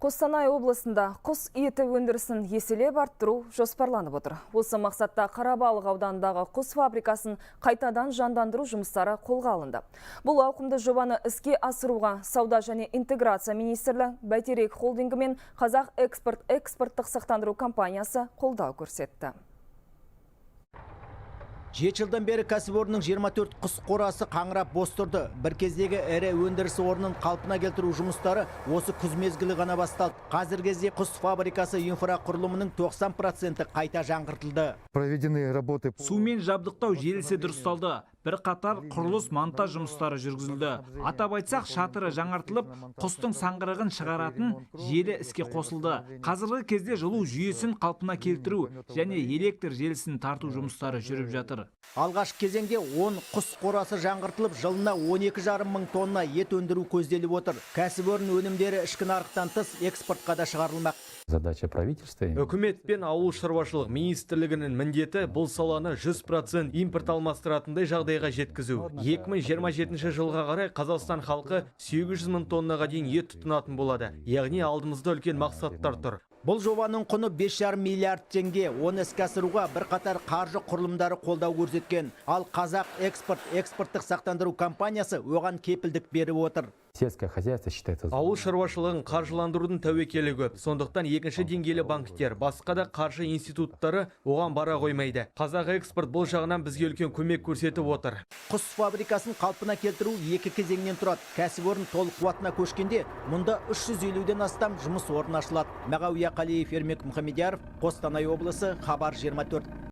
Қостанай облысында құс еті өндірісін еселеп арттыру жоспарланып отыр. Осы мақсатта Қарабалық ауданындағы құс фабрикасын қайтадан жандандыру жұмыстары қолға алынды. Бұл ауқымды жобаны іске асыруға Сауда және интеграция министрлігі, Бәйтерек холдингі мен Қазақ экспорттық сақтандыру компаниясы қолдау көрсетті. 7 жылдан бері кәсіпорынның 24 құс қорасы қаңырап бос тұрды. Бір кездегі ірі өндіріс орнын қалпына келтіру жұмыстары осы күз мезгілі ғана басталды. Қазір кезде құс фабрикасы инфрақұрылымының 90% қайта жаңғыртылды. Сумен жабдықтау желісі дұрысталды. Bir қатар құрылыс монтаж жұмыстары жүргізілді. Атап айтсақ, шатыры жаңартылып, құстың саңғырығын шығаратын желі іске қосылды. Қазіргі кезде жылу жүйесін қалпына келтіру және электр желісін тарту жұмыстары жүріп жатыр. Алғашқы кезеңде 10 құс қорасы жаңғыртылып, жылына 12,5 мың тонна ет өндіру көзделіп отыр. Кәсіпорын өнімдері ішкі нарықтан тыс экспортқа да шығарылмақ. Задача правительства. Үкімет пен ауыл шаруашылық министрлігінің міндеті бұл саланы 100% импорт алмастыратындай жағдайға жеткізу. 2027 жылға қарай Қазақстан халқы 800 мың тоннаға дейін ет тұтынатын болады. Яғни алдымызда үлкен мақсаттар тұр. Бұл жобаның құны 5,5 миллиард теңге. Оны іске асыруға бірқатар қаржы құрылымдары қолдау көрсеткен. Ал Қазақ экспорттық сақтандыру компаниясы оған кепілдік беріп отыр. Сельское хозяйство считается. Ауыл шаруашылығын қаржыландырудың тәуекелі көп. Сондықтан екінші деңгейлі банктер, басқа да қаржы институттары оған бара қоймайды. Қазақ экспорт бұл жағынан бізге үлкен көмек көрсетіп отыр. Құс фабрикасын қалпына келтіру 2 кезеңнен тұрады. Кәсіпорын толық қуатына көшкенде, мұнда 350-ден астам жұмыс орны ашылады. Мағауия Қалиев, Ермек Мұхамедияров, Қостанай облысы, Хабар 24.